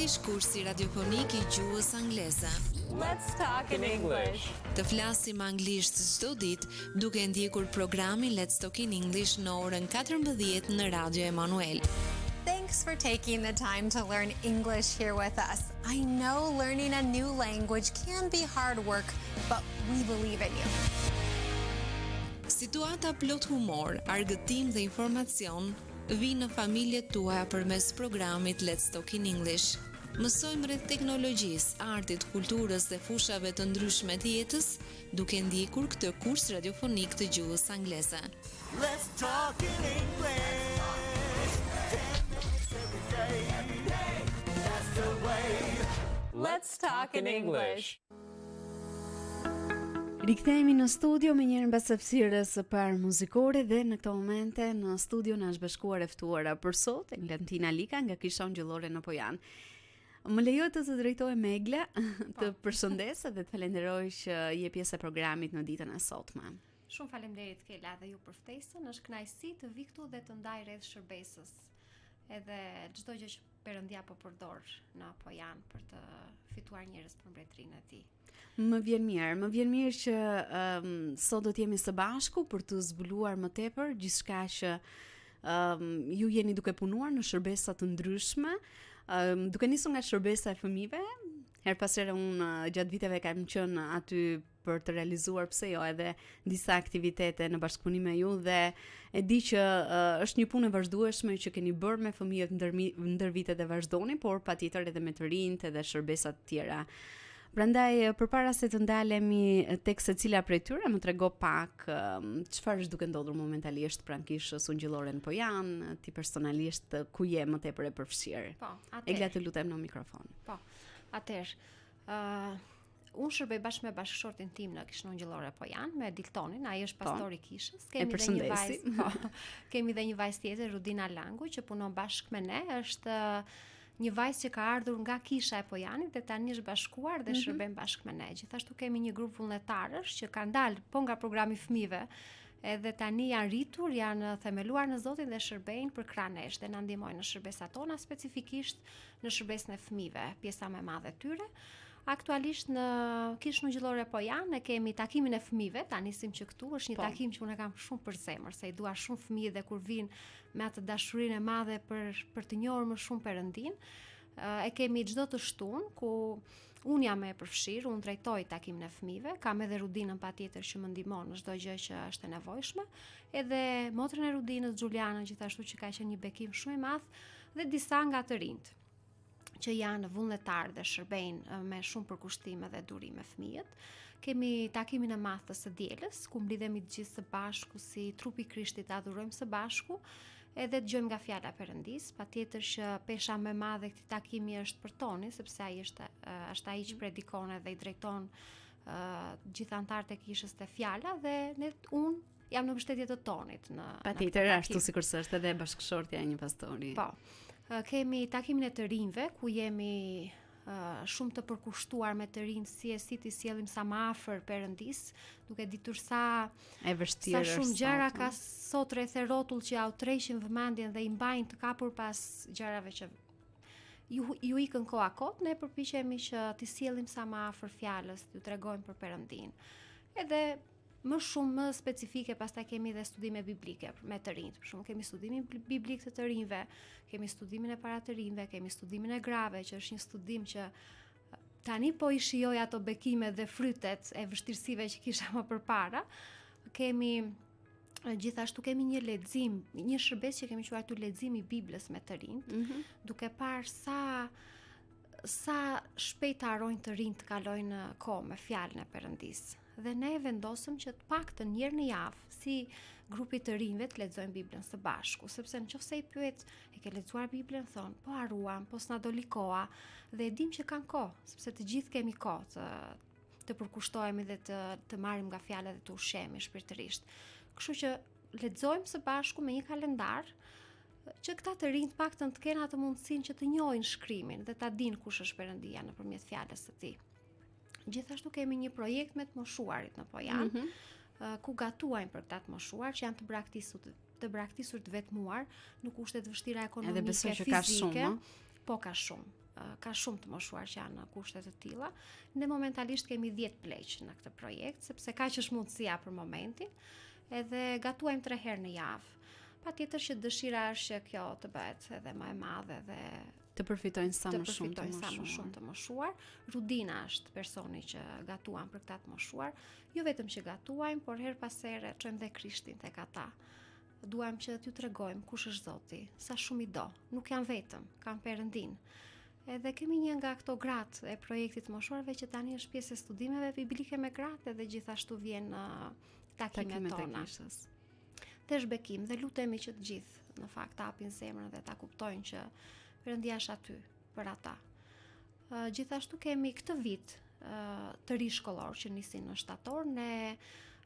English, kursi radiofonik I gjuhës angleze. Let's talk in English. Të flasim anglisht çdo ditë duke ndjekur programin Let's Talk in English në orën 14 në Radio Emanuel. Thanks for taking the time to learn English here with us. I know learning a new language can be hard work, but we believe in you. Situata plot humor, argëtim dhe informacion vinë në familjet tuaja përmes programit Let's Talk in English. Mësojmë rreth teknologjisë, artit, kulturës dhe fushave të ndryshme të jetës, duke ndjekur këtë kurs radiofonik të gjuhës angleze. Let's talk in English. 10 minutes every day. That's the way. Let's talk in English. Rikthehemi në studio me njërin mbas hapësirës së parë muzikore dhe në këto momente në studio na është bashkuar e ftuara për sot Englantina Lika nga Kishon Gjellore në Pojan. Më lejo të drejtoj Megla, të përshëndes dhe të falenderoj që je pjesë e programit në ditën e sotme. Shumë faleminderit Kela dhe ju për ftesën, është kënaqësi të vi këtu dhe të ndaj rreth shërbesës. Edhe çdo gjë që Perëndia po përdor në Pojan për të fituar njerëz për mbretërinë e tij. Më vjen mirë që sot do të jemi së bashku për të zbuluar më tepër gjithçka që ju jeni duke punuar në shërbesa të ndryshme, duke nisur nga shërbesa e fëmijëve. Her pas here unë gjatë viteve kam qenë aty për të realizuar pse jo edhe disa aktivitete në bashkëpunim me ju dhe e di që është një punë e vazhdueshme që keni bërë me fëmijët ndër vitet dhe vazhdoni, por patjetër edhe me të rinjt edhe shërbesa të tjera. Prandaj përpara se të ndalemi tek secila prej tyre, më trego pak çfarë është duke ndodhur momentalisht pranë kishës Ungjillore në Pojan, ti personalisht ku je më tepër e përfshirë. Po, atëherë. Egla të lutem në mikrofon. Po. Atëherë, unë shërbej bashkë me bashkëshortin tim në Kishën Ungjillore Pojan, me Diltonin, ai është pastori i kishës. Kemi dhe një vajzë, po. Kemi dhe një vajzë tjetër, Rudina Langu, që punon bashkë me ne, është një vajzë që ka ardhur nga kisha e Pojanit dhe tani është bashkuar dhe shërben bashkë me ne. Gjithashtu kemi një grup vullnetarësh që kanë dalë po nga programi fëmijëve, edhe tani janë rritur, janë themeluar në Zotin dhe shërbejnë për kranesh dhe na ndihmojnë në shërbesat tona, specifikisht në shërbesën e fëmijëve, pjesa më e madhe e tyre. Aktualisht në Kishën Ungjillore Pojan ne kemi takimin e fëmijëve, ta nisim që këtu është një takim që unë kam shumë për zemër, se I dua shumë fëmijë dhe kur vinë me atë dashurinë e madhe për të njohur më shumë Perëndin. E kemi çdo të shtunë ku unë jam e përfshirë, unë drejtoj takimin e fëmijëve, kam edhe Rudinën patjetër që më ndihmon në çdo gjë që është e nevojshme, edhe motrën e Rudinës Xhulianën gjithashtu që ka qenë një bekim shumë I madh dhe disa nga të rinjt që janë vullnetarë dhe shërbejnë me shumë përkushtime dhe durime fëmijët. Kemi takimin e madh të së dielës, ku mblidhemi të gjithë së bashku si trupi I Krishtit, adhurojmë së bashku, edhe dëgjojmë nga fjala e Perëndis. Patjetër që pesha më e madhe e këtij takimi është për Tonin, sepse ai është ai që predikon dhe I drejton gjithë anëtarët e kishës te fjala dhe unë jam në mbështetje të Tonit në Patjetër ashtu sikurse është edhe bashkëshortja e një pastori. Po. Kemi takimin e të rinjve ku jemi shumë të përkushtuar me të rinj si t'i sjellim sa më afër Perëndis, duke ditur sa e vështirë sa shumë gjëra ka sot rreth e rrotull që au treshin vëmendjen dhe I mbajnë të kapur pas gjërave që ju ikën koha kot, ne përpiqemi që t'i sjellim sa më afër fjalës, t'ju tregojmë për Perëndin. Edhe më shumë më specifike pastaj kemi dhe studime biblike me të rinjt. Për shembull kemi studimin biblik të rinjve, kemi studimin e para të rinjve, kemi studimin e grave, që është një studim që tani po I shijoj ato bekime dhe frytet e vështirësive që kisha më përpara. Gjithashtu kemi një lexim, një shërbes që kemi quajtur leximi I Biblës me të rinjt, duke parë sa shpejt harojnë të rinjt të kalojnë kohë me fjalën e Perëndis. Dhe ne vendosëm që të paktën një herë në javë, si grupi të rinjve të lexojmë Biblën së bashku, sepse nëse I pyet, e ke lexuar Biblën, thon, po haruam, po s'na doli koha, dhe e dim që kanë kohë, sepse të gjithë kemi kohë të përkushtohemi dhe të marrim nga fjala dhe të ushqehemi shpirtërisht. Kështu që lexojmë së bashku me një kalendar që këta të rinj paktën të kenë atë mundësinë që të njohin shkrimin dhe ta dinë kush është Perëndia nëpërmjet fjalës së Tij. Gjithashtu kemi një projekt me të moshuarit në Pojan, ku gatuajmë për këta të moshuar që janë të braktisur të vetmuar, nuk ushtet vështira ekonomike, fizike, po ka shumë. ka shumë të moshuar që janë në kushte të tilla. Ne momentalisht kemi 10 pleq në këtë projekt, sepse kaq është mundësia për momentin, edhe gatuajmë 3 herë në javë. Patjetër që dëshira është që kjo të bëhet edhe më e madhe dhe të përfitojnë sa më shumë të moshuar. Rudina është personi që gatuan për këta të moshuar, jo vetëm që gatuajmë, por her pas here çojmë dhe Krishtin tek ata. Duam që t'ju tregojmë kush është Zoti, sa shumë i do. Nuk janë vetëm, kanë Perëndin. Edhe kemi një nga këto gratë e projektit të moshuarve që tani është pjesë e studimeve biblike me gratë dhe gjithashtu vjen takimet tona. Tesh bekim dhe lutemi që të gjithë në fakt ta hapin zemrën dhe ta kuptojnë që Perëndia është aty për ata. Gjithashtu kemi këtë vit të ri shkollor që nisin në shtator, ne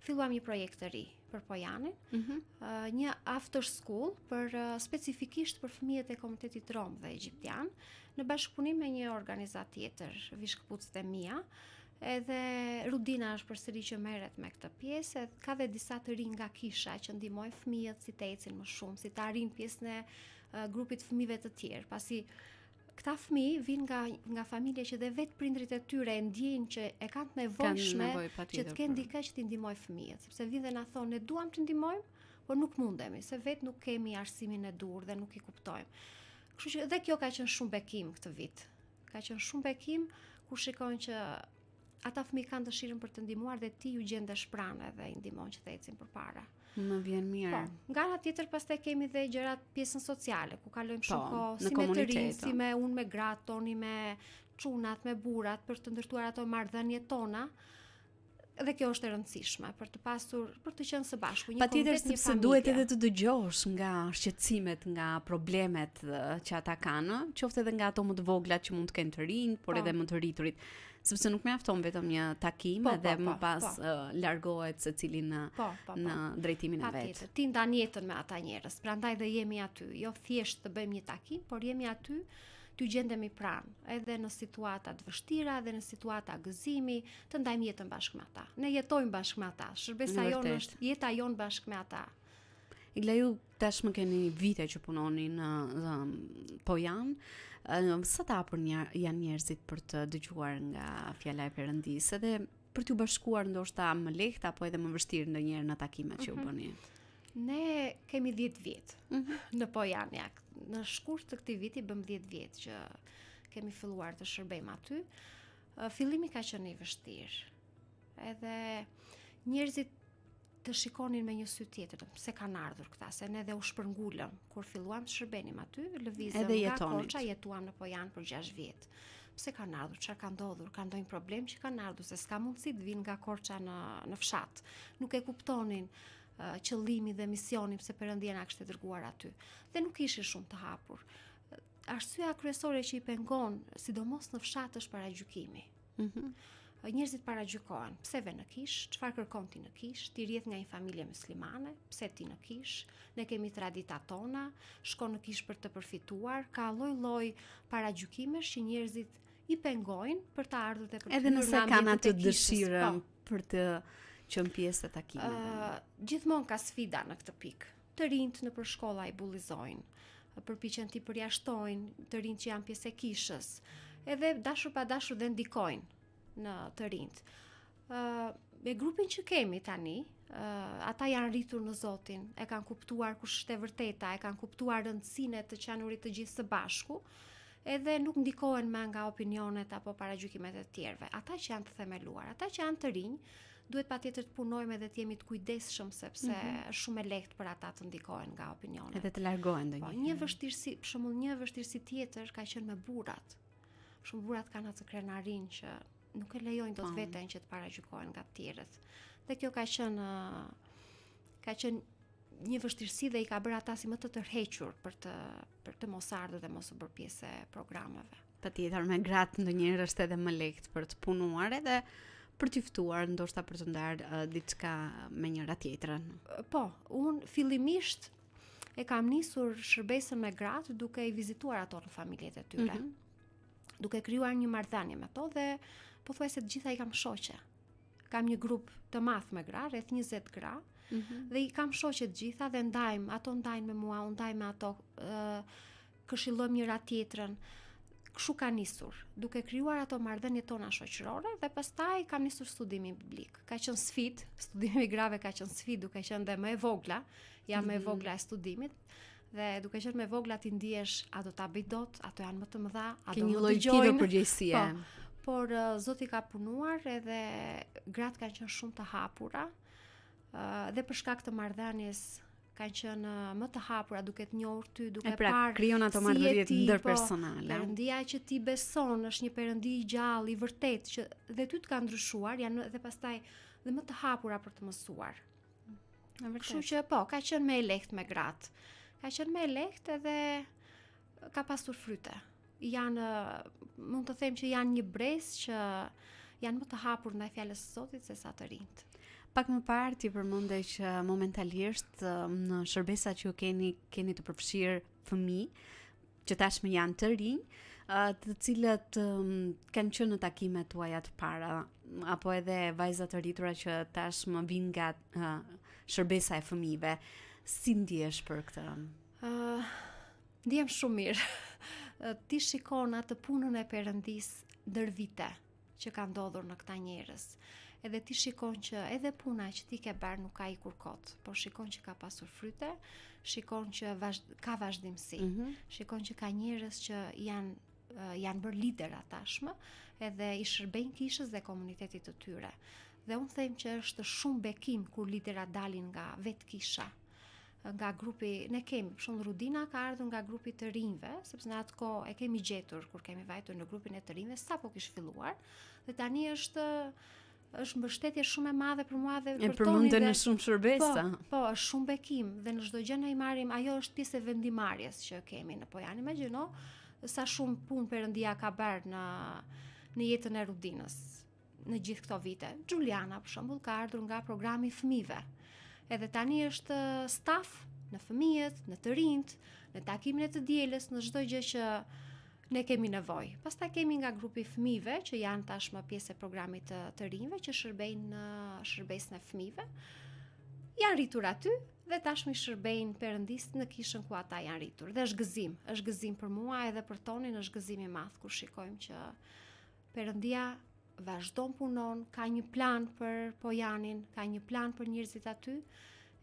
filluam një projekt të ri për Pojanin, një after school për specifikisht për fëmijët e komunitetit rom dhe egjiptian, në bashkëpunim me një organizatë tjetër, Vishkëpucët e Mia, edhe Rudina është përsëri që merret me këtë pjesë, ka dhe disa të rinj nga kisha që ndihmojnë fëmijët si të ecin më shumë, si të arrin pjesën e grupit fëmijëve të tjerë, pasi këta fëmijë vinë nga familje që dhe vetë prindrit e tyre e ndjejnë që e kanë të nevojshme që të kenë dikë që t'i ndihmojë fëmijët, sepse vinë dhe na thonë ne duam të ndihmojmë, por nuk mundemi, se vetë nuk kemi arsimin e dur dhe nuk i kuptojmë. Kështu që dhe kjo ka qenë shumë bekim këtë vit. Ka qenë shumë bekim kur shikojnë që ata fëmijë kanë dëshirën për të ndihmuar dhe ti ju gjendesh pranë dhe i ndihmon që të ecin përpara. Më vjen mirë. Po, nga ana tjetër pastaj kemi dhe gjërat pjesën sociale, ku kalojmë shumë kohë si me të rinj, si me unë me gratë, Toni me çunat, me burrat për të ndërtuar ato marrëdhëniet tona. Dhe kjo është e rëndësishme për të pasur, për të qenë së bashku, një komunitet, një familje. Patjetër sepse duhet edhe të dëgjosh nga shqetësimet, nga problemet që ata kanë, qoftë edhe nga ato më të vogla që mund të kenë të rinj, por edhe më të rriturit. Sepse nuk mjafton vetëm një takim edhe më pas largohet secili në drejtimin e vet. Ti ndan jetën me ata njerëz, prandaj dhe jemi aty, jo thjesht të bëjmë një takim, por jemi aty t'u gjendemi pranë, edhe në situata të vështira, edhe në situata gëzimi, të ndajmë jetën bashkë me ata. Ne jetojmë bashkë me ata, shërbesa jonë është jeta jonë bashkë me ata. Igla, ju tashmë keni vite që punoni në Pojan, sa të hapur janë njerëzit për të dëgjuar nga fjala e Perëndisë, edhe për t'u bashkuar ndoshta më lehtë apo edhe më vështirë ndonjëherë në takimet që u bëni? Ne kemi 10 vjet në Pojan, në shkurt të këtij viti bëm 10 vjet që kemi filluar të shërbejmë aty. Fillimi ka qenë i vështirë. Edhe njerëzit të shikonin me një sy tjetër, pse kanë ardhur këta, se ne dhe u shpërngulëm kur filluam të shërbenim aty, lëvizëm nga Korça, jetuam në Pojan për 6 vjet. Pse kanë ardhur, çfarë ka ndodhur, ka ndonjë problem që kanë ardhur, se s'ka mundësi të vinë nga Korça në fshat. Nuk e kuptonin qëllimi dhe misionin pse Perëndia na kishte dërguar aty. Dhe nuk ishin shumë të hapur. Arsyeja kryesore që i pengon, sidomos në fshat, është paragjykimi. Njerëzit paragjykohen, pse ve në kish, çfarë kërkon ti në kish, ti rrjedh nga një familje muslimane, pse ti në kish, ne kemi traditat tona, shko në kish për të përfituar, ka lloj-lloj paragjykimesh që njerëzit i pengojnë për të ardhur te edhe nëse kanë atë dëshirën për të qenë pjesë të takimeve. Gjithmonë ka sfida në këtë pikë. Të rinjt në përshkolla i bullizojnë, përpiqen t'i përjashtojnë të rinjt që janë pjesë e kishës, edhe dashur pa dashur dhe ndikojnë në të rinjt. Me grupin që kemi tani, ata janë rritur në Zotin, e kanë kuptuar kush është e vërteta, e kanë kuptuar rëndësinë të qanurit të gjithë së bashku, edhe nuk ndikohen më nga opinionet apo paragjykimet e tjerëve. Ata që janë të themeluar, ata që janë të rinj, duhet patjetër të punojmë edhe të jemi të kujdesshëm, sepse është shumë e lehtë për ata të ndikohen nga opinionet. Edhe të largohen ndonjëherë. Një vështirësi, për shembull, një vështirësi tjetër ka qenë me burrat. Shumë burrat kanë atë krenarin që nuk e lejojnë dot veten që të paragjykohen nga të tjerët. Dhe kjo ka qenë një vështirësi dhe i ka bërë ata si më të tërhequr për të mos ardhur dhe mos u bërë pjesë e programeve. Patjetër, me gratë ndonjëherë është edhe më lehtë për të punuar edhe për t'i ftuar, ndoshta për të ndarë diçka me njëra tjetrën. Po, unë fillimisht e kam nisur shërbesën me gratë duke i vizituar ato në familjet e tyre. Duke krijuar një marrëdhënie me to dhe pothuajse të gjitha i kam shoqe. Kam një grup të madh me gra, rreth 20 gra, dhe i kam shoqe të gjitha dhe ndajmë, ato ndajnë me mua, unë ndaj me ato, këshillojmë njëra tjetrën. kështu ka nisur, duke krijuar ato marrëdhëniet tona shoqërore dhe pastaj kam nisur studimin biblik. Ka qenë sfidë, studimi i grave ka qenë sfidë, duke qenë dhe më e vogla, jam më e vogla e studimit. Dhe duke qenë më e vogla ti ndihesh a do ta bëj dot, ato janë më të mëdha, a do më dëgjojnë. Përgjegjësie. Por Zoti ka punuar edhe gratë kanë qenë shumë të hapura. Dhe për shkak të marrëdhënies kanë qenë më të hapura duke të njohur ty, duke parë krijon ato marrëdhënie ndërpersonale. Perëndia që ti beson është një perëndi i gjallë, i vërtetë që dhe ty të ka ndryshuar, janë dhe pastaj dhe më të hapura për të mësuar. Kështu që ka qenë më e lehtë me gratë. Ka qenë më e lehtë edhe ka pasur fryte. Mund të them që janë një brez që janë më të hapur ndaj fjalës së Zotit se sa të rinjt. Pak më parë ti përmende që momentalisht në shërbesat që keni të përfshirë fëmijë që tashmë janë të rinj, të cilët kanë qenë në takimet tuaja të para, apo edhe vajzat të rritura që tashmë vinë nga shërbesa e fëmijëve. Si ndihesh për këtë? Ndihem shumë mirë. Ti shikon atë punën e Perëndisë ndër vite që ka ndodhur në këta njerëz. Edhe ti shikon që edhe puna që ti ke bërë nuk ka ikur kot, por shikon që ka pasur fryte, shikon që ka vazhdimsi. Shikon që ka njerëz që janë bërë lidera tashmë, edhe i shërbejnë kishës dhe komunitetit të tyre. Dhe unë them që është shumë bekim kur lidera dalin nga vetë kisha. Nga grupi, ne kemi, për shembull Rudina ka ardhur nga grupi të rinjve, sepse në atë kohë e kemi gjetur kur kemi vajtur në grupin e të rinjve sapo kish filluar, dhe tani është mbështetje shumë e madhe për mua dhe për tonin. Përmendën në shumë shërbesa. Po, është shumë bekim dhe në çdo gjë ne i marrim, ajo është pjesë e vendimarrjes që kemi në Pojan. Imagjino sa shumë punë Perëndia ka bërë në jetën e Rudinës në gjithë këto vite. Juliana për shembull ka ardhur nga programi i fëmijëve. Edhe tani është staf në fëmijët, në të rinjt, në takimin e të dielës, në çdo gjë që ne kemi nevojë. Pastaj kemi nga grupi fëmijëve që janë tashmë pjesë e programit të rinjve që shërbejnë në shërbesën e fëmijëve. Janë rritur aty dhe tashmë shërbejnë Perëndisë në kishën ku ata janë rritur. Dhe është gëzim për mua edhe për tonin, është gëzim i madh kur shikojmë që Perëndia vazhdon punon, ka një plan për Pojanin, ka një plan për njerëzit aty,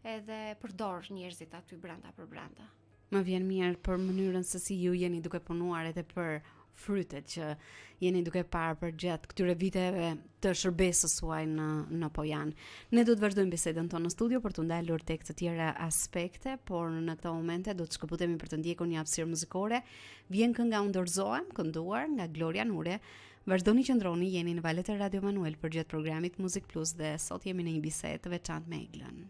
edhe përdor njerëzit aty brenda për brenda. Më vjen mirë për mënyrën se si ju jeni duke punuar edhe për frytet që jeni duke parë për gjatë këtyre viteve të shërbesës suaj në Pojan. Ne do të vazhdojmë bisedën tonë në studio për të ndalur tek të tjera aspekte, por në këto momente do të shkëputemi për të ndjekur një hapësirë muzikore. Vjen kënga Unë dorëzohem, kënduar nga Gloria Nure. Vazhdoni qëndroni, jeni në valët e Radio Manuel për gjatë programit Muzik Plus dhe sot jemi në një bisedë të veçantë me Eglën.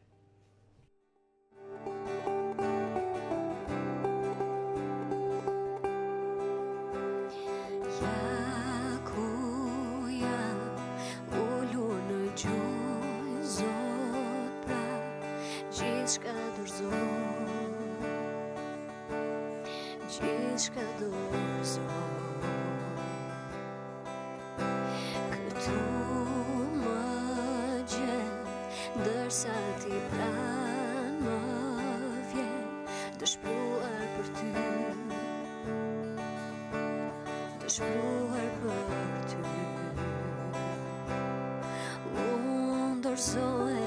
Sa ti pran më vjen dëshpruar për ty, dëshpruar për ty. Unë dorëzohem.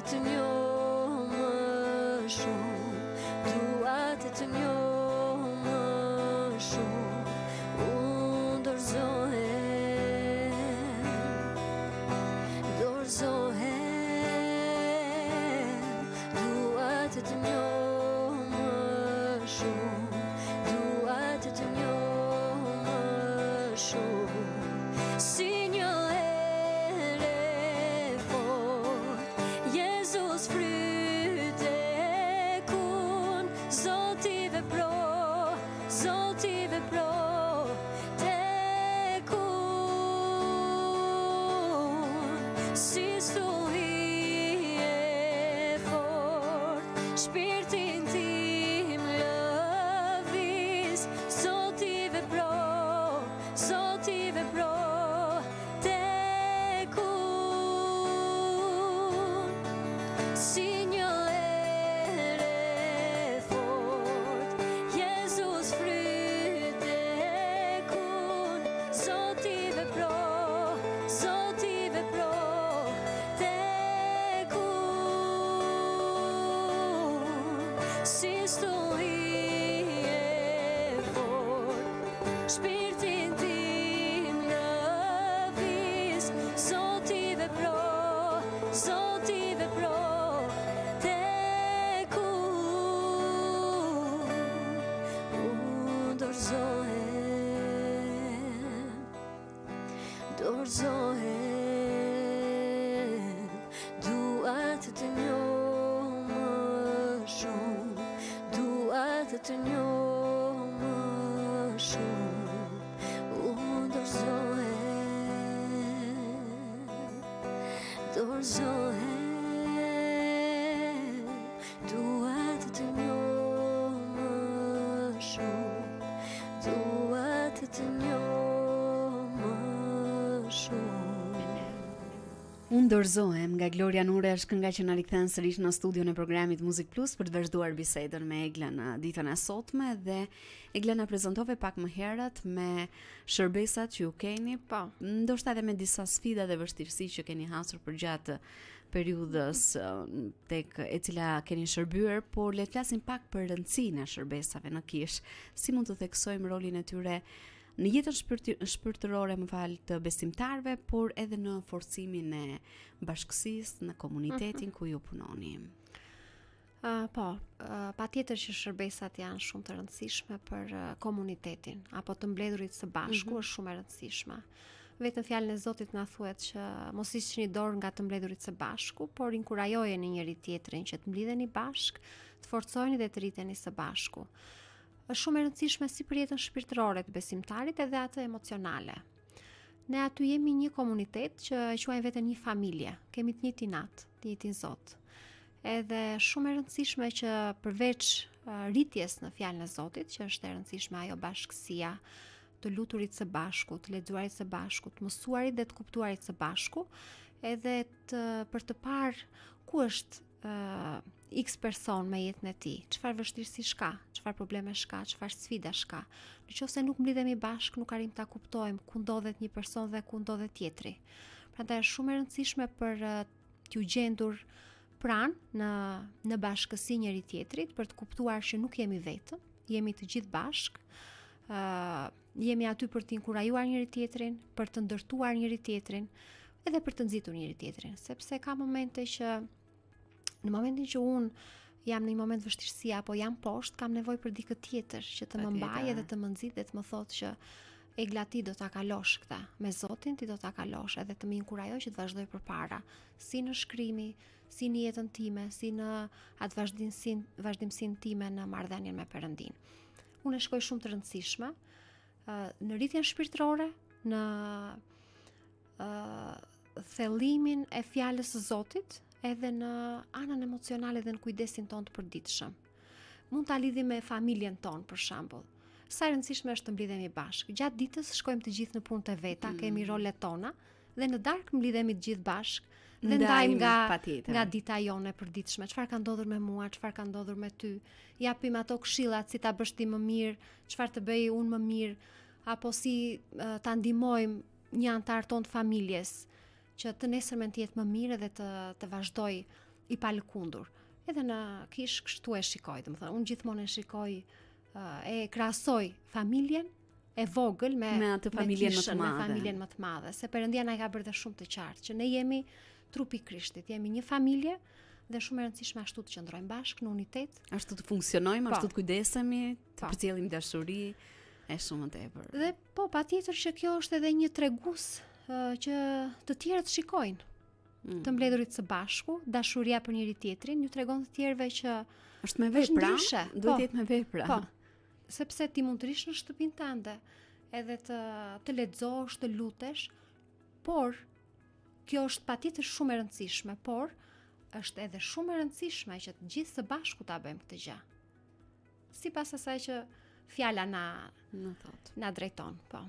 Të njoh më shumë, dua të njoh më shumë, unë dorëzohem. si stuhi e fort, shpirtin tim lëviz, sot i vepro tek unë, si një ere fort, Jezus fryt tek unë, Zot i vepro tek unë, si stuhi e fort, shpirtin tim lëviz, Zot i vepro tek unë, dorëzohem, dua të njoh më shumë, dua të njoh më shumë, unë dorëzohem, dua të njoh më shumë, dua të njoh më shumë. Unë dorëzohem nga Gloria Nure është kënga që na rikthen sërish në studion e programit Muzik Plus për të vazhduar bisedën me Eglën në ditën e sotme dhe Egla na prezantove pak më herët me shërbesat që ju keni, ndoshta edhe me disa sfida dhe vështirësi që keni hasur përgjatë periudhës tek e cila keni shërbyer, por le të flasim pak për rëndësinë e shërbesave në kish. Si mund të theksojmë rolin e tyre në jetën shpirtërore të besimtarve, por edhe në forcimin e bashkësisë, në komunitetin ku ju punoni. Patjetër që shërbesat janë shumë të rëndësishme për komunitetin, apo të mbledhurit së bashku është shumë e rëndësishme. Vetëm fjalën e Zotit na thuhet që mos i shiqni dorë nga të mbledhurit së bashku, por inkurajojeni njëri tjetrin që të mblidheni bashk, të forcojeni dhe të rriteni së bashku. Është shumë e rëndësishme si për jetën shpirtërore të besimtarit edhe atë emocionale. Ne aty jemi një komunitet që e quajmë veten një familje, kemi të njëjtin natë, të njëjtin Zot. Edhe shumë e rëndësishme që përveç rritjes në fjalën e Zotit, që është e rëndësishme ajo bashkësia, të luturit së bashku, të lexuarit së bashku, të mësuarit dhe të kuptuarit së bashku, edhe për të parë ku është X person me jetën e tij, çfarë vështirësi shka, çfarë probleme shka, çfarë sfida shka. Nëse nuk mblidhemi bashk, nuk arrim ta kuptojmë ku ndodhet një person dhe ku ndodhet tjetri. Prandaj është shumë e rëndësishme për t'ju gjendur pranë në bashkësi njëri tjetrit, për të kuptuar që nuk jemi vetëm, jemi të gjithë bashk. Jemi aty për të inkurajuar njëri tjetrin, për të ndërtuar njëri tjetrin, edhe për të nxitur njëri tjetrin, sepse ka momente që në momentin që unë jam në një moment vështirësi apo jam poshtë, kam nevojë për dikë tjetër që të më mbajë edhe të më nxit dhe të më thotë që Egla, ti do ta kalosh këtë, me Zotin ti do ta kalosh, edhe të më inkurajoj që të vazhdoj përpara, si në shkrimi, si në jetën time, si në atë vazhdimsinë time në marrëdhënien me Perëndin. Unë e shkoj shumë të rëndësishme në rritjen shpirtërore, në thellimin e fjalës së Zotit, edhe në anën emocionale dhe në kujdesin ton të përditshëm. Mund ta lidhim me familjen ton, për shembull. Sa e rëndësishme është të mblidhemi bashkë. Gjatë ditës shkojmë të gjithë në punët e veta, kemi rolet tona, dhe në darkë mblidhemi të gjithë bashkë dhe ndajmë nga dita jone e përditshme. Çfarë ka ndodhur me mua, çfarë ka ndodhur me ty? Japim ato këshillat si ta bësh ti më mirë, çfarë të bëj unë më mirë, apo si ta ndihmojmë një antar ton të familjes që të nesërmen të jetë më mirë dhe të vazhdoj i palëkundur. Edhe në kish kështu e shikoj, domethënë unë gjithmonë e shikoj, e krahasoj familjen e vogël me atë familjen më të madhe, se Perëndia na ka bërë dhe shumë të qartë që ne jemi trupi i Krishtit, jemi një familje dhe shumë e rëndësishme ashtu të qëndrojmë bashkë në unitet, ashtu të funksionojmë, ashtu të kujdesemi, të përcjellim dashuri, e shumë tepër. Dhe patjetër që kjo është edhe një tregues që të tjerët shikojnë. Të mbledhurit së bashku, dashuria për njëri tjetrin, ju tregon të tjerëve që është me vepra, duhet të jetë me vepra. Po. Sepse ti mund të rish në shtëpinë tënde, edhe të lexosh, të lutesh, por kjo është patjetër shumë e rëndësishme, por është edhe shumë e rëndësishme që të gjithë së bashku ta bëjmë këtë gjë. Sipas asaj që fjala na drejton, po.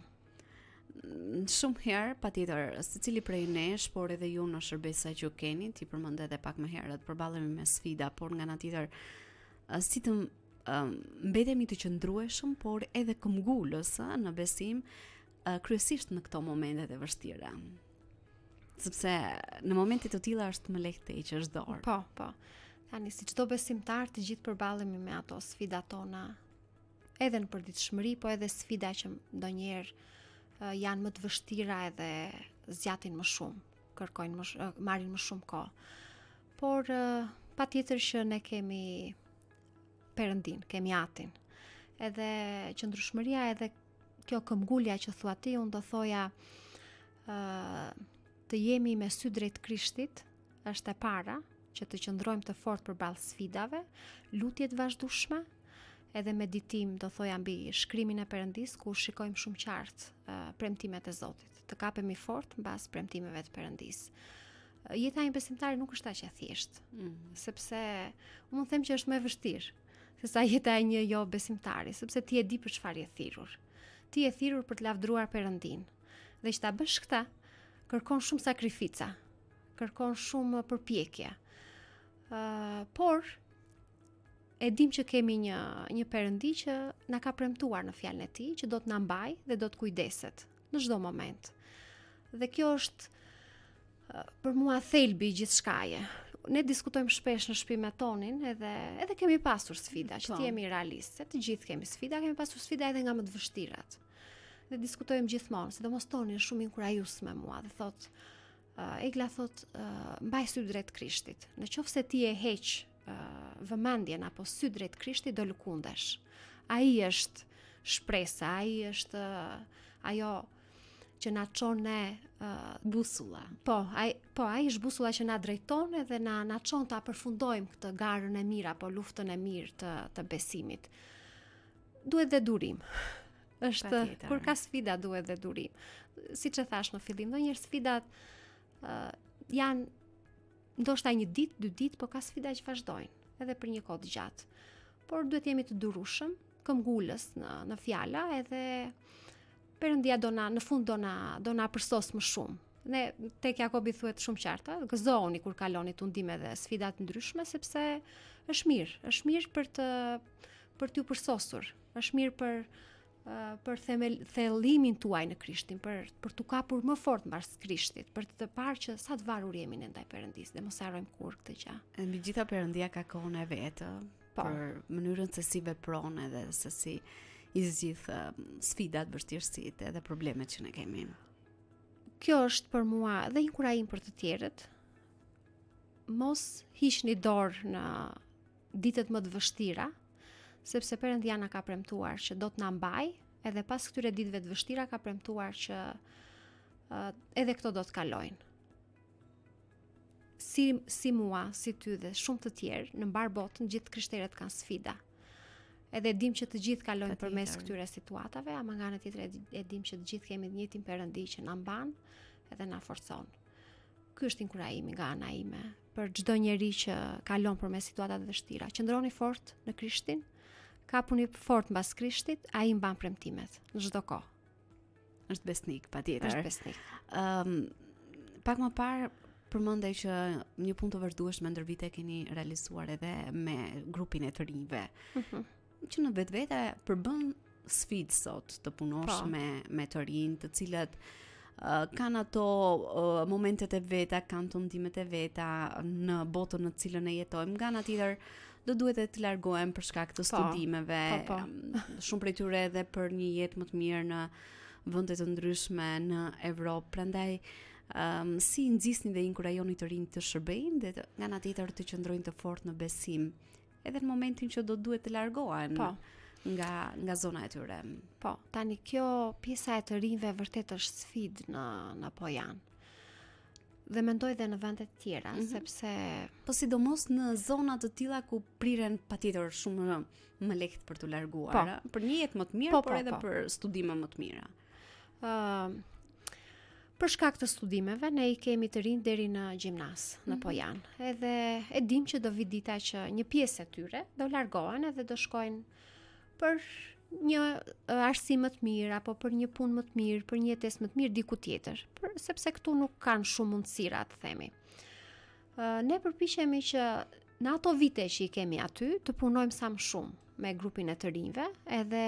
Shumë herë, patjetër, secili prej nesh, por edhe ju në shërbesa që keni, ti përmend edhe pak më herët, përballemi me sfida, por nga ana tjetër si të mbetemi të qëndrueshëm, por edhe këmbgulës në besim, kryesisht në këto momentet e vështira. Sepse në momente të tilla është më lehtë të heqësh dorë. Po. Tani si çdo besimtar, të gjithë përballemi me ato sfidat tona, edhe në përditshmëri, po edhe sfida që ndonjëherë janë më të vështira edhe zgjatin më shumë, kërkojnë marrin më shumë kohë. Por patjetër që ne kemi Perëndin, kemi Atin. Edhe qëndrueshmëria, edhe kjo këmbgulja që thua ti, unë do thoja të jemi me sy drejt Krishtit, është e para, që të qëndrojmë të fortë përballë sfidave, lutje të vazhdueshme, edhe meditim, do thoja mbi shkrimin e Perëndis, ku shikojmë shumë qartë premtimet e Zotit, të kapemi fort mbas premtimeve të Perëndis. Jeta e një besimtari nuk është aq e thjeshtë, sepse unë them që është më e vështirë se sa jeta e një jo besimtari, sepse ti e di për çfarë je thirrur. Ti je thirrur për të lavdruar Perëndin. Dhe që ta bësh këtë, kërkon shumë sakrifica, kërkon shumë përpjekje. Por e dim që kemi një Perëndi që na ka premtuar në fjalën e tij që do të na mbajë dhe do të kujdeset në çdo moment. Dhe kjo është për mua thelbi i gjithçkaje. Ne diskutojmë shpesh në shtëpi me Tonin, edhe kemi pasur sfida, që ti jemi realistë, se të gjithë kemi sfida, kemi pasur sfida edhe nga më të vështirat. Dhe diskutojmë gjithmonë, sidomos Toni është shumë inkurajues me mua dhe thot, Egla thot, mbaj sy drejt Krishtit. Në qoftë se ti e heq vëmendjen apo sy drejt Krishtit, do lëkundesh. Ai është shpresa, ai është ajo që na çon ne busulla. Ai është busulla që na drejton edhe na çon ta përfundojmë këtë garën e mirë apo luftën e mirë të besimit. Duhet dhe durim. Kur ka sfida duhet dhe durim. Siç e thash në fillim, ndonjëherë sfidat janë ndoshta një ditë, 2 ditë, po ka sfida që vazhdojnë edhe për një kohë të gjatë. Por duhet jemi të durueshëm, këmbgulës në fjala, edhe Perëndia në fund do na përsos më shumë. Ne tek Jakobi thuhet shumë qartë, gëzohuni kur kaloni tundime dhe sfida të ndryshme, sepse është mirë për t'ju përsosur, është mirë për thellimin tuaj në Krishtin, për t'u kapur më fort mbas Krishtit, për të parë që sa të varur jemi ne ndaj Perëndisë, dhe mos harrojmë kur këtë gjë. Mbi gjitha Perëndia ka kohën e vet, për mënyrën se si vepron edhe se si i zgjidh sfidat, vështirësitë edhe problemet që ne kemi. Kjo është për mua dhe inkurajim për të tjerët. Mos hiqni dorë në ditët më të vështira, sepse Perëndia na ka premtuar që do të na mbajë, edhe pas këtyre ditëve të vështira ka premtuar që edhe këto do të kalojnë. Si mua, si ty dhe shumë të tjerë, në mbar botën gjithë krishterët kanë sfida. Edhe dim që të gjithë kalojnë përmes këtyre situatave, ama nga ana tjetër e dim që të gjithë kemi të njëjtin Perëndi që na mban edhe na forcon. Ky është inkurajimi nga ana ime për çdo njeri që kalon përmes situata të vështira. Qëndroni fort në Krishtin, kapuni fort mbas Krishtit, ai mban premtimet në çdo kohë. Është besnik, patjetër. Është besnik. Pak më parë përmendej që një punë të vazhdueshme ndër vite keni realizuar edhe me grupin e të rinjve. Që në vetvete përbën sfidë sot të punosh me të rinj, të cilët kanë ato momentet e veta, kanë të ndimet e veta në botën në cilën e jetojmë. Nga ana tjetër do duhet të largohem për shkak të studimeve, shumë prej tyre edhe për një jetë më të mirë në vende të ndryshme në Evropë. Prandaj si nxisni dhe inkurajoni të rinj të shërbejnë dhe nga ana tjetër të qëndrojnë të fortë në besim, edhe në momentin që do duhet të largohen nga zona e tyre. Po, tani kjo pjesa e të rinjve vërtet është sfidë në Pojan. Dhe mendoj dhe në vende të tjera, sepse po sidomos në zona të tilla ku priren patjetër shumë më lehtë për të larguar, për një jetë më të mirë, por edhe për studime më të mira. Për shkak të studimeve, ne I kemi të rinj deri në gjimnas, në Pojan. Edhe e dim që do vi dita që një pjesë e tyre do largohen edhe do shkojnë për një arsim më të mirë apo për një punë më të mirë, për një jetesë më të mirë diku tjetër, sepse këtu nuk kanë shumë mundësira, të themi. Ne përpiqemi që në ato vite që I kemi aty të punojmë sa më shumë me grupin e të rinjve, edhe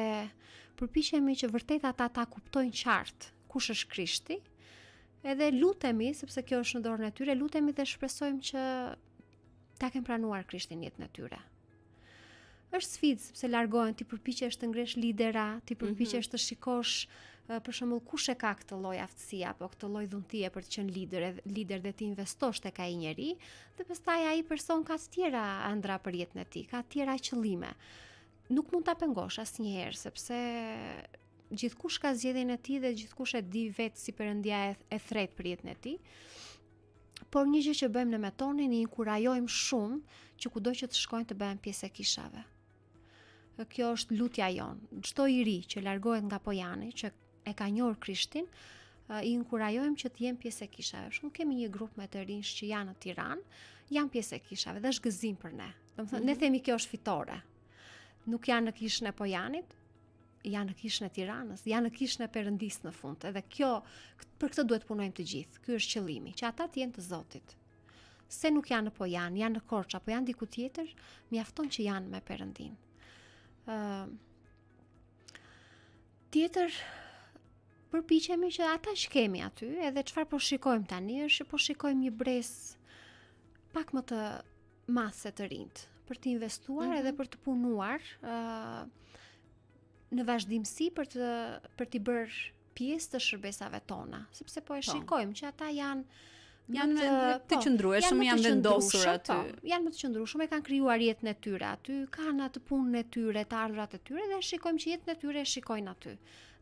përpiqemi që vërtet ata ta kuptojnë qartë kush është Krishti. Edhe lutemi, sepse kjo është në dorën e tyre, lutemi dhe shpresojmë që ta kenë pranuar Krishtin në jetën e tyre. Është sfidë sepse largohen, ti përpiqesh të ngresh lidera, ti përpiqesh të shikosh për shembull kush e ka këtë lloj aftësie apo këtë lloj dhuntie për të qenë lider dhe ti investosh tek ai njeri, dhe pastaj ai person ka të tjera ëndra për jetën e tij, ka të tjera qëllime. Nuk mund ta pengosh asnjëherë sepse gjithkush ka zgjedhjen e tij dhe gjithkush e di vetë si perëndia e thret për jetën e tij. Por një gjë që bëjmë në Metonin, I inkurajojmë shumë që kudo që të shkojnë të bëhen pjesë e kishave. Kjo është lutja jonë. Çdo I ri që largohet nga Pojani, që e ka njohur Krishtin, I inkurajojmë që të jenë pjesë e kishave. Shumë kemi një grup me të rinj që janë në Tiranë, janë pjesë e kishave dhe është gëzim për ne. Domethënë, ne themi kjo është fitore. Nuk janë në kishën e Pojanit, janë në kishën e Tiranës, janë në kishën e Perëndisë në fund. Edhe kjo, për këtë duhet punojmë të gjithë. Ky është qëllimi, që ata të jenë të Zotit. Se nuk janë në Pojan, janë në Korçë apo janë diku tjetër, mjafton që janë me Perëndin. Tjetër, përpiqemi që ata që kemi aty, edhe çfarë po shikojmë tani, është që po shikojmë një brez pak më të madh se të rinjt, për të investuar edhe për të punuar në vazhdimsi për t'i bërë pjesë të shërbesave tona, sepse po e shikojmë që ata janë të qëndrueshëm, janë vendosur aty. Janë më të qëndrueshëm, e kanë krijuar jetën e tyre aty, kanë atë punën e tyre, të ardhurat e tyre dhe shikojmë që jetën e tyre e shikojnë aty.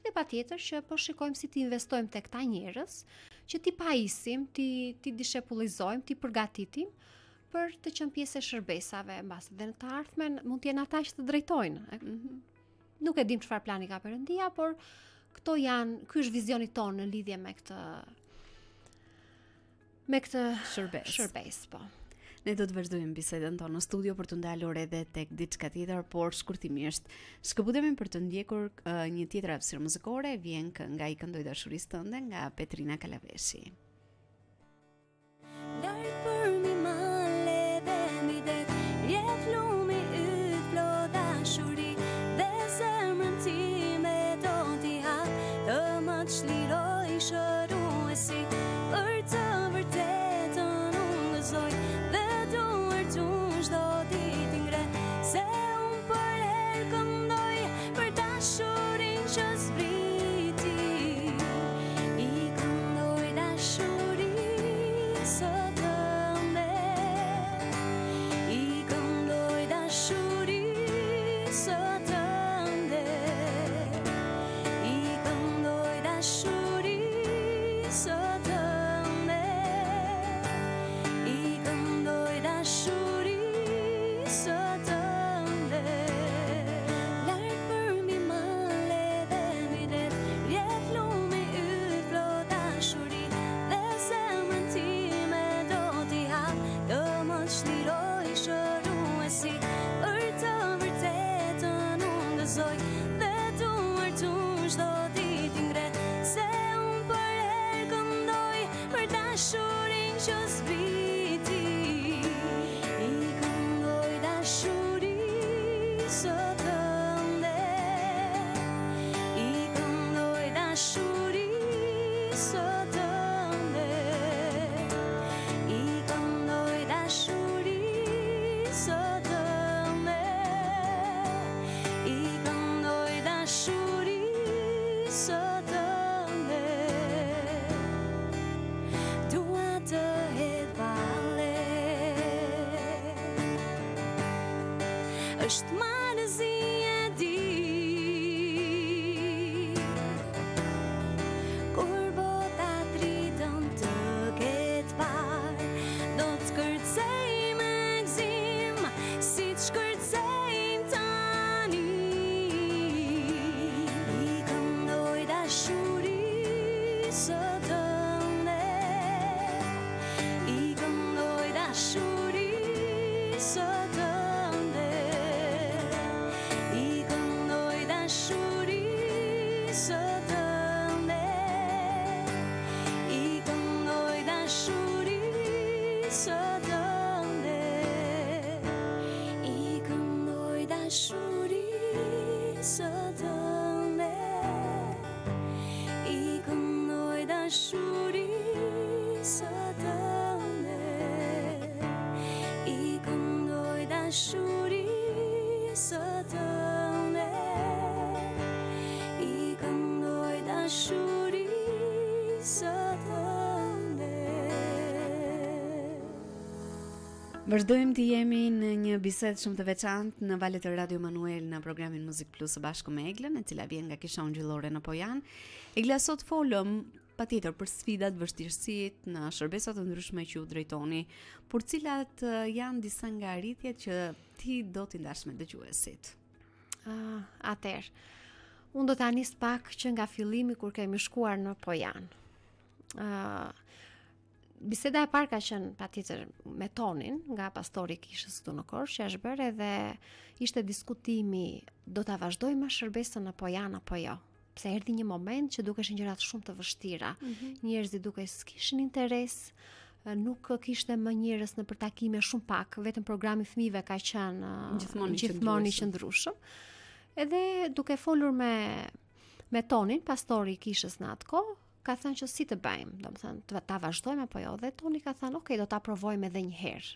Dhe patjetër që po shikojmë si të investojmë tek ta njerëz, që t'i pajisim, t'i dishepullizojmë, t'i përgatitim për të qenë pjesë e shërbesave mbas. Dhe në të ardhmen mund të jenë ata që të drejtojnë. Nuk e dim çfarë plani ka Perëndia, por ky është vizioni tonë në lidhje me këtë shërbes, po. Ne do të vazhdojmë bisedën tonë në studio për të ndalur edhe tek diçka tjetër, por shkurtimisht shkëputemi për të ndjekur një tjetër hapësirë muzikore, vjen nga I këndoj dashurisë tënde nga Petrina Kalaveshi. Është marrëzi e di kur bota tritën të ketë parë, do të shkërcej me gzim si të shkërcejmë tani. I këndoj dashuri së tënde, dashurisë tënde, I këndoj dashurisë tënde, I këndoj dashurisë tënde, I këndoj dashurisë tënde, I këndoj dashurisë tënde, I këndoj dashurisë tënde, I këndoj dashurisë tënde. Vazhdojmë të jemi në një bisedë shumë të veçantë në valët e Radio Manuel në programin Muzik Plus së bashku me Eglën, e cila vjen nga Kisha Ungjillore në Pojan. Egla, sot folëm patjetër për sfidat, vështirësitë në shërbesa të ndryshme që u drejtoni, por cilat janë disa nga arritjet që ti do t'i ndash me dëgjuesit? Atëherë, unë do ta nis pak që nga fillimi kur kemi shkuar në Pojan. Biseda e parë ka qenë patjetër me Tonin, nga pastori i kishës këtu në Korçë, që është bërë edhe ishte diskutimi, do ta vazhdojmë shërbesën në Pojan apo jo. Pse erdhi një moment që dukeshin gjërat shumë të vështira. Njerëzit duke s'kishin interes, nuk kishte më njerëz në për takime, shumë pak, vetëm programi i fëmijëve ka qenë gjithmonë i qëndrueshëm. Edhe duke folur me Tonin, pastori i kishës në atë kohë, ka thënë që si të bëjmë, domethënë ta vazhdojmë apo jo, dhe Toni ka thënë, "Ok, do ta provojmë edhe një herë."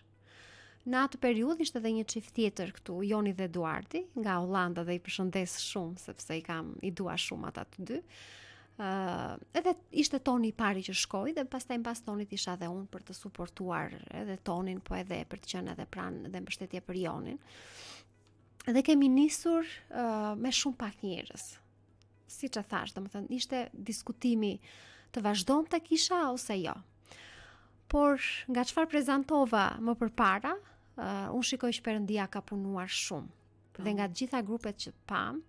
Në atë periudhë ishte edhe një çift tjetër këtu, Joni dhe Eduardi, nga Hollanda, dhe I përshëndes shumë sepse I dua shumë ata të dy. Edhe ishte Toni I pari që shkoi, dhe pastaj mbas Tonit isha edhe unë për të suportuar edhe Tonin, po edhe për të qenë edhe pranë dhe mbështetje për Jonin. Dhe kemi nisur me shumë pak njerëz. Siç e thash, domethënë ishte diskutimi të vazhdonte kisha ose jo. Por nga çfarë prezantova më përpara, unë shikoj që Perëndia ka punuar shumë. Dhe nga të gjitha grupet që pam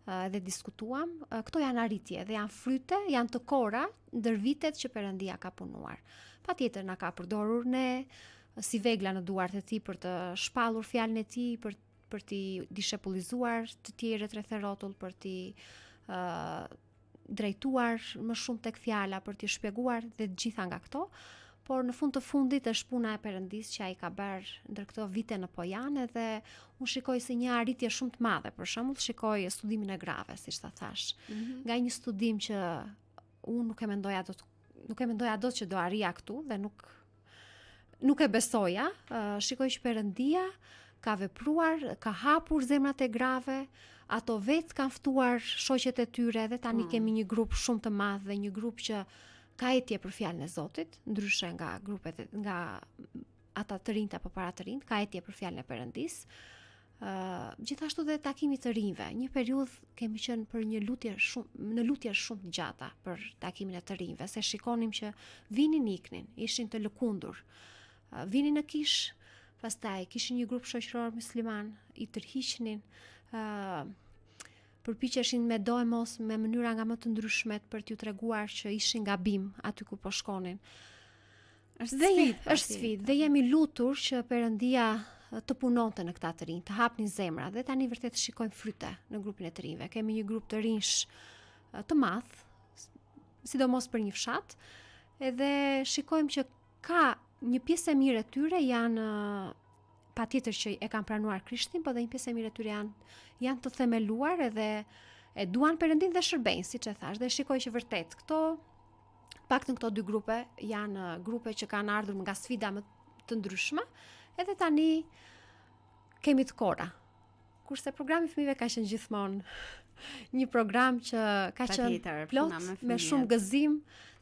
dhe diskutuam, këto janë arritje dhe janë fryte, janë të kora ndër vitet që Perëndia ka punuar. Patjetër na ka përdorur ne si vegla në duart e tij për të shpallur fjalën e tij, për t'i dishepullizuar të tjerët rreth rrotull, për t'i drejtuar më shumë tek fjala, për t'i shpjeguar dhe të gjitha nga këto. Por në fund të fundit është puna e Perëndisë që ai ka bërë ndër këto vite në Pojan, edhe unë shikoj si një arritje shumë të madhe. Për shembull, shikoj studimin e grave, siç ta thash. Nga një studim që unë nuk e mendoja dot që do arria këtu dhe nuk e besoja, shikoj që Perëndia ka vepruar, ka hapur zemrat e grave, ato vetë kanë ftuar shoqet e tyre, dhe tani kemi një grup shumë të madh dhe një grup që ka etje për fjalën e Zotit, ndryshe nga grupet nga ata të rinjt apo para të rinjt, ka etje për fjalën e Perëndisë. Gjithashtu dhe takimi të rinjve. Një periudhë kemi qenë për në lutje shumë të gjata për takimin e të rinjve, se shikonim që vinin iknin, ishin të lëkundur. Vinin në kish, pastaj kishin një grup shoqëror musliman, I tërhiqnin, përpiqeshin me do e mos me mënyra nga më të ndryshmet për t'ju treguar që ishin gabim aty ku po shkonin. Është sfidë dhe jemi lutur që Perëndia të punonte në këta të rinj, të hapnin zemra, dhe tani vërtet shikojmë fryte në grupin e të rinjve. Kemi një grup të rinj të madh, sidomos për një fshat, edhe shikojmë që ka një pjesë e mirë e tyre janë patjetër që e kanë pranuar Krishtin, po dhe një pjesë e mirë e tyre janë të themeluar edhe e duan Perëndin dhe shërbejnë, siç e thash, dhe shikoj që vërtet paktën këto dy grupe janë grupe që kanë ardhur nga sfida më të ndryshme, edhe tani kemi të kora. Kurse programi fëmijëve ka qenë gjithmonë një program që ka qenë plot me shumë gëzim,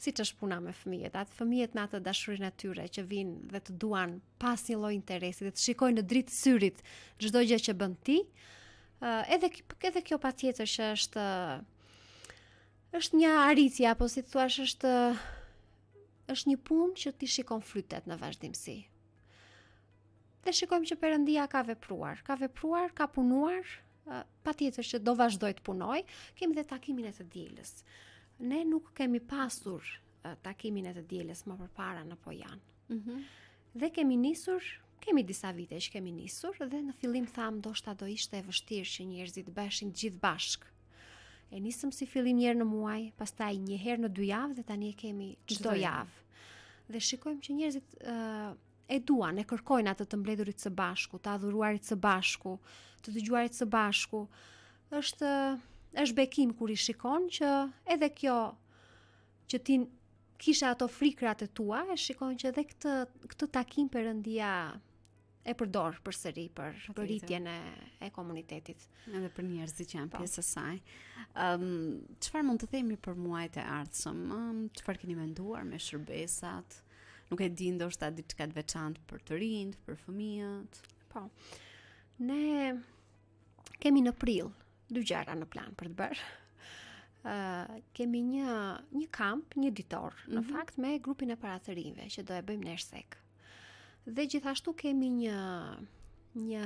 siç është puna me fëmijët. Atë fëmijët me atë dashurinë e tyre që vinë dhe të duan pas një lloj interesi dhe të shikojnë në dritë syrit çdo gjë që bën ti. Edhe kjo patjetër që është një arritje, apo si thua, është një punë që ti shikon frytet në vazhdimsi. Dhe shikojmë që Perëndia ka vepruar, ka punuar, patjetër që do vazhdoj të punoj. Kemi dhe takimin e të dielës. Ne nuk kemi pasur takimin e të dielës më përpara në Pojan. Dhe kemi disa vite që kemi nisur dhe në fillim tham ndoshta do ishte e vështirë që njerëzit bëshin gjithë bashk. E nisëm si fillim një herë në muaj, pastaj një herë në 2 javë dhe tani e kemi çdo javë. Dhe shikojmë që njerëzit e duan, e kërkojnë atë të mbledhurit së bashku, të adhuruarit së bashku, të dëgjuarit së bashku. Është bekim kur i shikon që edhe kjo që ti kisha ato frikrat e tua, e shikon që edhe këtë takim Perëndia e përdor përsëri për rritjen e komunitetit. Edhe për njerëzit që janë pjesë e saj. Çfarë mund të themi për muajt e ardhshëm? Çfarë keni menduar me shërbesat? Nuk e di, ndoshta diçka të veçantë për të rinjt, për fëmijët. Po. Ne kemi në prill 2 gjëra në plan për të bërë. Kemi një kamp, një ditor, në fakt me grupin e paratërinjve që do e bëjmë në Ersek. Dhe gjithashtu kemi një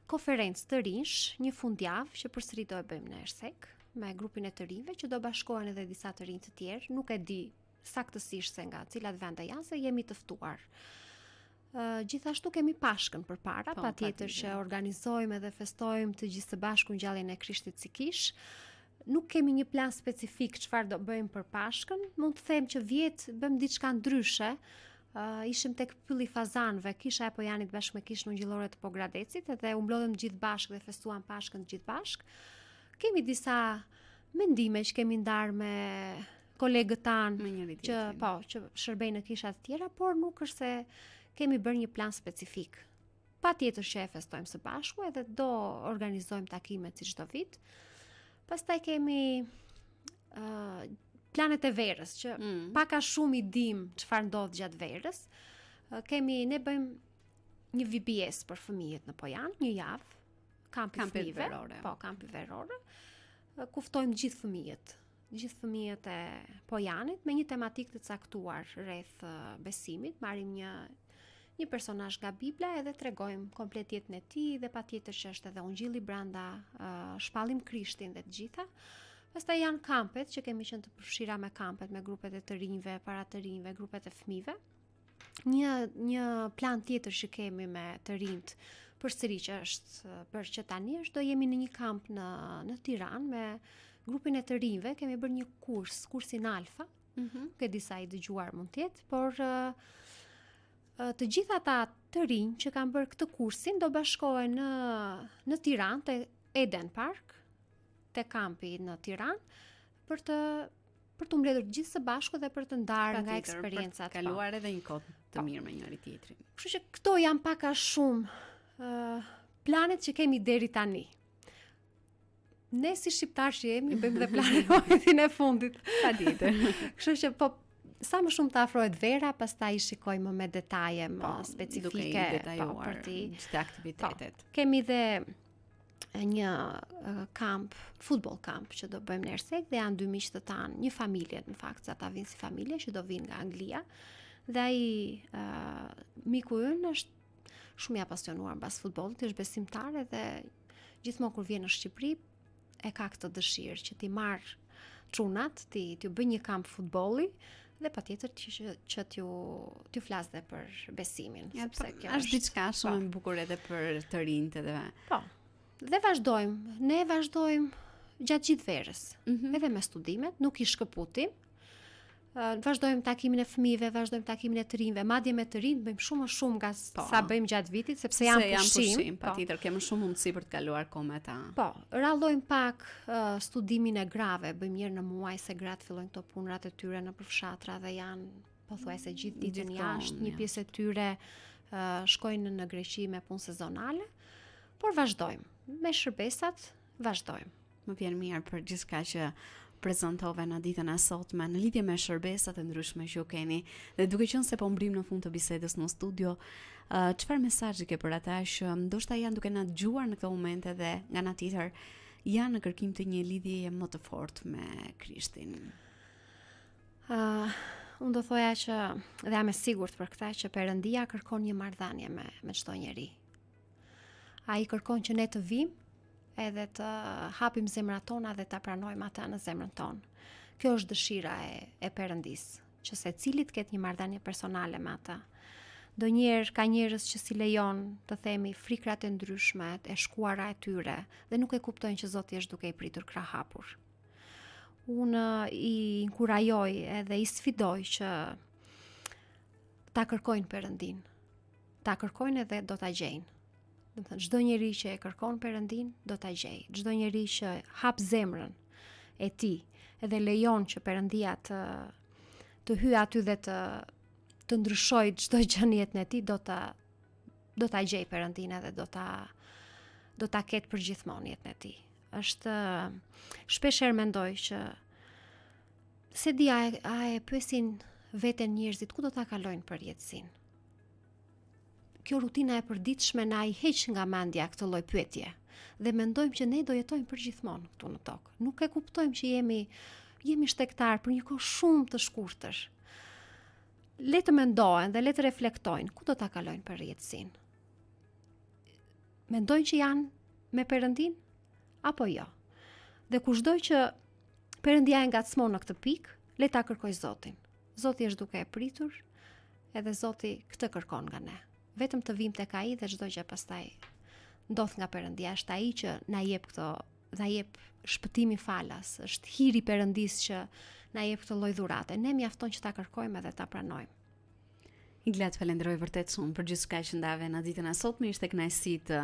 konferencë të rinjsh, një fundjavë që përsëri do e bëjmë në Ersek me grupin e të rinjve që do bashkohen edhe disa të rinj të tjerë, nuk e di saktësisht se nga cilat vende janë, se jemi të ftuar. Gjithashtu kemi Pashkën përpara, patjetër që organizojmë edhe festojmë të gjithë së bashku ngjalljen e Krishtit si kish. Nuk kemi një plan specifik çfarë do bëjmë për Pashkën, mund të them që vjet bëjmë diçka ndryshe. Ishim tek pylli fazanëve, kisha e Pojanit bashkë me kishën ungjillore të Pogradecit dhe u mblodhëm gjithë bashkë dhe festuam Pashkën gjithë bashkë. Kemi disa mendime që kemi ndarë me kolegët tanë që shërbejnë në kisha të tjera, por nuk është se kemi bërë një plan specifik. Patjetër që e festojmë së bashku edhe do organizojmë takime si çdo vit. Pastaj kemi planet e verës, që paka shumë i dim çfarë ndodh gjatë verës. Ne bëjmë një VBS për fëmijët në Pojan, një javë, kampi verore. Po, kampi verore. Ku ftojmë gjithë fëmijët e Pojanit me një tematikë të caktuar rreth besimit. Marrim një personazh nga Bibla edhe tregojmë komplet jetën e tij dhe patjetër që është edhe ungjilli brenda, shpallim Krishtin dhe të gjitha. Pastaj janë kampet që kemi qenë të përfshira me kampet, me grupet e të rinjve, para të rinjve, grupet e fëmijëve. Një plan tjetër që kemi me të rinjt përsëri që është për që tani është do jemi në një kamp në Tiranë me grupin e të rinjve. Kemi bërë një kursin Alfa. Që disa i dëgjuar mund të jetë, por të gjitha ata të rinj që kanë bërë këtë kursin do bashkohen në Tiranë te Eden Park, te kampi në Tiranë për të mbledhur gjithë së bashku dhe për të ndarë nga eksperiencat, për të kaluar edhe një kohë të mirë me njëri tjetrin. Kështu që këto janë pak a shumë planet që kemi deri tani. Ne si shqiptar që jemi bëjmë dhe planet momentin e fundit. Patjetër. Kështu që sa më shumë të afrohet vera, pastaj i shikojmë me detaje më specifike duke i detajuar çdo aktivitetet. Kemi dhe një futboll kamp që do bëjmë në Ersek dhe janë 2 miq të tanë, një familje në fakt, ata vinë si familje që do vinë nga Anglia. Dhe ai miku ynë është shumë i apasionuar mbas futbollit, është besimtar dhe gjithmonë kur vjen në Shqipëri e ka këtë dëshirë që ti marr çunat, ti bëj një kamp futbolli dhe patjetër që t'ju flas dhe për besimin, sepse kjo është diçka shumë e bukur edhe për të rinjt edhe. Po. Dhe ne vazhdojmë gjatë gjithë verës, edhe me studimet, nuk i shkëputim. Vazhdojmë takimin e fëmijëve, vazhdojmë takimin e të rinjve, madje me të rinj bëjmë shumë më shumë nga sa bëjmë gjatë vitit, sepse janë pushim. Patjetër kemi shumë mundësi për të kaluar kohë me ta. Po, rallojmë pak studimin e grave, bëjmë një herë në muaj se gratë fillojnë këto punrat e tyre në përfshatra dhe janë pothuajse gjithë ditën jashtë, një pjesë e tyre shkojnë në Greqi me punë sezonale, por vazhdojmë. Me shërbesat vazhdojmë. Më vjen mirë për gjithçka që prezantove në ditën e sotme në lidhje me shërbesat e ndryshme që keni. Dhe duke qenë se po mbrim në fund të bisedës në studio, çfarë mesazhi ke për ata që ndoshta janë duke na dëgjuar në këtë moment dhe nga ana tjetër janë në kërkim të një lidhjeje më të fortë me Krishtin? Unë do thoja që dhe jam e sigurt për këtë që Perëndia kërkon një marrëdhënie me çdo njeri. Ai kërkon që ne të vim edhe të hapim zemrat tona dhe ta pranojmë atë në zemrën tonë. Kjo është dëshira e Perëndisë, që secilit ketë një marrëdhënie personale me atë. Ndonjëherë ka njerëz që si lejon të themi frikrat e ndryshme, e shkuara e tyre dhe nuk e kuptojnë që Zoti është duke i pritur krah hapur. Unë i inkurajoj edhe i sfidoj që ta kërkojnë Perëndin. Ta kërkojnë edhe do ta gjejnë. Do të thënë çdo njeri që e kërkon Perëndin do ta gjej. Çdo njeri që hap zemrën e tij edhe lejon që Perëndia të hyjë aty dhe të ndryshojë çdo gjë në jetën e tij, do ta gjej Perëndin edhe do ta ketë për gjithmonë jetën e tij. Është shpesh herë mendoj që se di a e pyesin veten njerëzit ku do ta kalojnë përjetësinë. Kjo rutina e përditshme na I heq nga mendja këtë lloj pyetje dhe mendojmë që ne do jetojmë përgjithmonë këtu në tokë. Nuk e kuptojmë që jemi shtektar për një kohë shumë të shkurtër. Le të mendojnë dhe le të reflektojnë ku do ta kalojnë përjetësinë. Mendojnë që janë me Perëndin apo jo? Dhe kushdo që Perëndia e ngacmon në këtë pikë, le ta kërkoj Zotin. Zoti është duke e pritur, edhe Zoti këtë kërkon nga ne. Vetëm të vim tek ai dhe çdo gjë pastaj ndodh nga Perëndia. Është ai që na jep këto, na jep shpëtimin falas. Është hiri I Perëndis që na jep këtë lloj dhurate. Ne mjafton që ta kërkojmë edhe ta pranojmë. Igla, të falenderoj vërtet shumë për gjithçka që ndave në ditën e sotme. Ishte kënaqësi të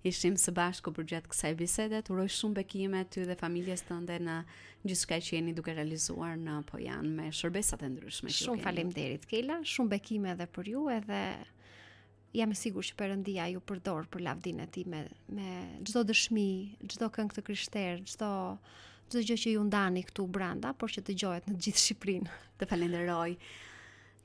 ishim së bashku për gjatë kësaj bisede. Uroj shumë bekime ty dhe familjes tënde në gjithçka që jeni duke realizuar në Pojan me shërbesat e ndryshme. Shumë faleminderit Kela, shumë bekime edhe për ju edhe jam e sigurt që Perëndia ju përdor për lavdinë e tij me çdo dëshmi, çdo këngë të krishterë, çdo gjë që ju ndani këtu brenda, por që dëgohet në gjithë Shqipërinë. Të falenderoj.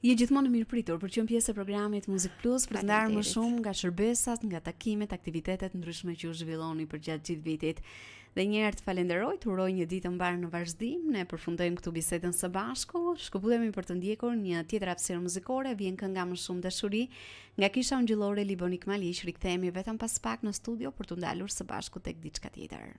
Je gjithmonë mirëpritur për të qenë pjesë e programit Muzik Plus, për të ndarë më shumë nga shërbesat, nga takimet, aktivitetet ndryshme që u zhvilloni për gjatë gjithë vitit. Dhe një herë të falenderoj, të uroj një ditë mbar në vazhdim. Ne përfundojmë këtu bisedën së bashku. Shkëputemi për të ndjekur një tjetër hapësirë muzikore, vjen kënga Më shumë dashuri nga kisha ungjillore Libonik Maliq. Rikthehemi vetëm pas pak në studio për të ndalur së bashku tek diçka tjetër.